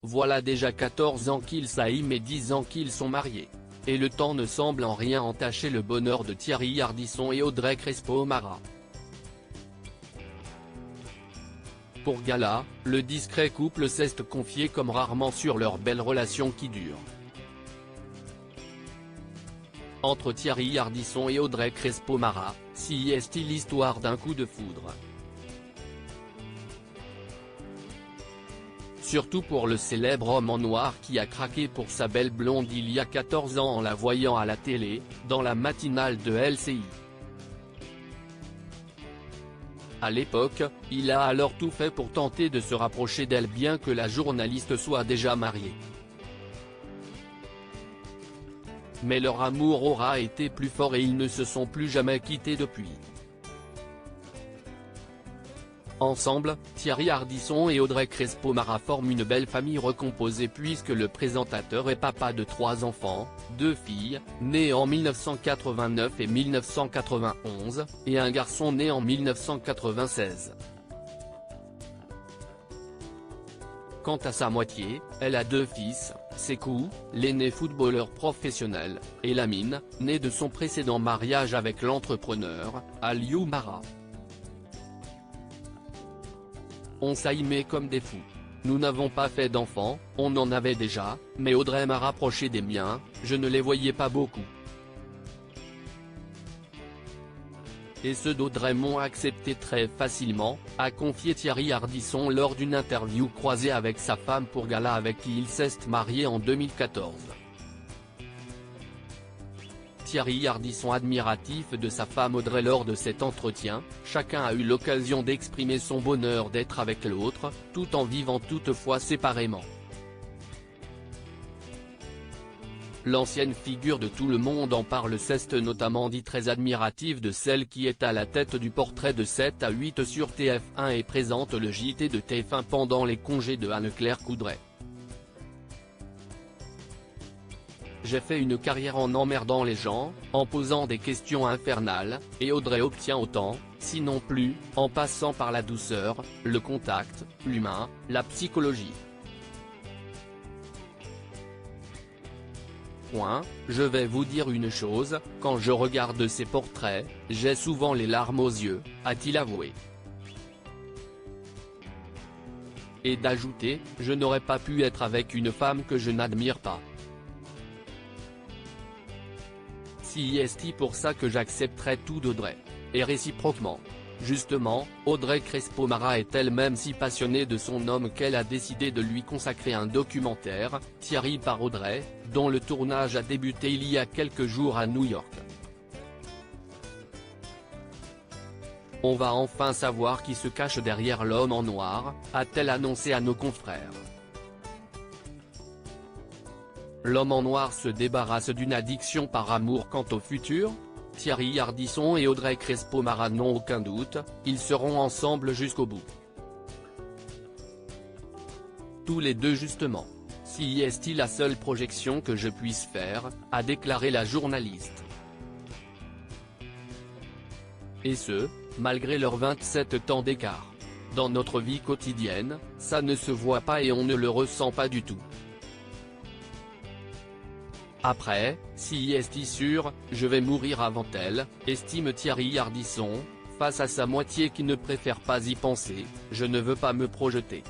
voilà déjà 14 ans qu'ils s'aiment et 10 ans qu'ils sont mariés. Et le temps ne semble en rien entacher le bonheur de Thierry Ardisson et Audrey Crespo-Mara. Pour Gala, le discret couple s'est confié comme rarement sur leur belle relation qui dure. Entre Thierry Ardisson et Audrey Crespo-Mara, si est-il l'histoire d'un coup de foudre. Surtout pour le célèbre homme en noir qui a craqué pour sa belle blonde il y a 14 ans en la voyant à la télé, dans la matinale de LCI. À l'époque, il a alors tout fait pour tenter de se rapprocher d'elle bien que la journaliste soit déjà mariée. Mais leur amour aura été plus fort et ils ne se sont plus jamais quittés depuis. Ensemble, Thierry Ardisson et Audrey Crespo-Mara forment une belle famille recomposée puisque le présentateur est papa de 3 enfants, 2 filles, nées en 1989 et 1991, et un garçon né en 1996. Quant à sa moitié, elle a 2 fils, Sékou, l'aîné footballeur professionnel, et Lamine, né de son précédent mariage avec l'entrepreneur, Aliou Mara. On s'aimait comme des fous. Nous n'avons pas fait d'enfants, on en avait déjà, mais Audrey m'a rapproché des miens, je ne les voyais pas beaucoup. Et ceux d'Audrey m'ont accepté très facilement, a confié Thierry Ardisson lors d'une interview croisée avec sa femme pour Gala avec qui il s'est marié en 2014. Thierry Ardisson admiratif de sa femme Audrey lors de cet entretien, chacun a eu l'occasion d'exprimer son bonheur d'être avec l'autre, tout en vivant toutefois séparément. L'ancienne figure de Tout le monde en parle s'est notamment dit très admirative de celle qui est à la tête du portrait de 7 à 8 sur TF1 et présente le JT de TF1 pendant les congés de Anne-Claire Coudray. J'ai fait une carrière en emmerdant les gens, en posant des questions infernales, et Audrey obtient autant, sinon plus, en passant par la douceur, le contact, l'humain, la psychologie. Je vais vous dire une chose, quand je regarde ces portraits, j'ai souvent les larmes aux yeux, a-t-il avoué. Et d'ajouter, je n'aurais pas pu être avec une femme que je n'admire pas. Si est pour ça que j'accepterai tout d'Audrey. Et réciproquement. Justement, Audrey Crespo-Mara est elle-même si passionnée de son homme qu'elle a décidé de lui consacrer un documentaire, Thierry par Audrey, dont le tournage a débuté il y a quelques jours à New York. On va enfin savoir qui se cache derrière l'homme en noir, a-t-elle annoncé à nos confrères. L'homme en noir se débarrasse d'une addiction par amour. Quant au futur, Thierry Ardisson et Audrey Crespo-Mara n'ont aucun doute, ils seront ensemble jusqu'au bout. Tous les deux justement. Si est-il la seule projection que je puisse faire, a déclaré la journaliste. Et ce, malgré leurs 27 ans d'écart. Dans notre vie quotidienne, ça ne se voit pas et on ne le ressent pas du tout. Après, si est sûr, je vais mourir avant elle, estime Thierry Ardisson, face à sa moitié qui ne préfère pas y penser, je ne veux pas me projeter.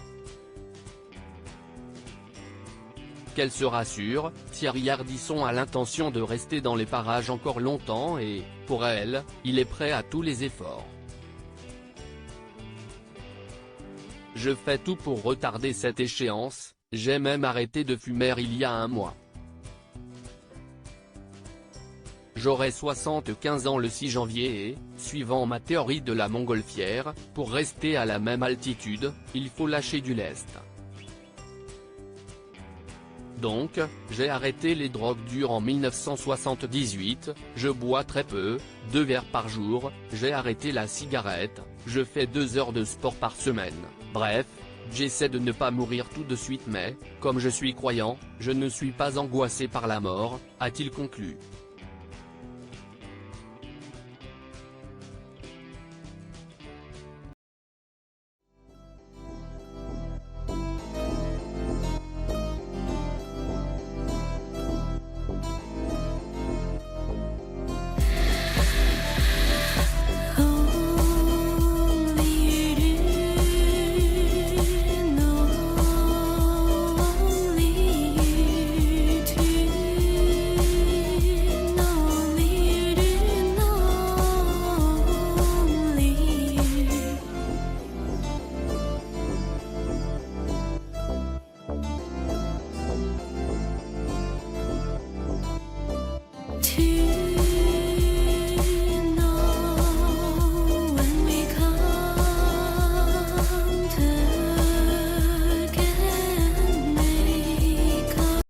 Qu'elle se rassure, Thierry Ardisson a l'intention de rester dans les parages encore longtemps et, pour elle, il est prêt à tous les efforts. Je fais tout pour retarder cette échéance, j'ai même arrêté de fumer il y a 1 mois. J'aurai 75 ans le 6 janvier et, suivant ma théorie de la montgolfière, pour rester à la même altitude, il faut lâcher du lest. Donc, j'ai arrêté les drogues dures en 1978, je bois très peu, 2 verres par jour, j'ai arrêté la cigarette, je fais 2 heures de sport par semaine, bref, j'essaie de ne pas mourir tout de suite mais, comme je suis croyant, je ne suis pas angoissé par la mort, a-t-il conclu.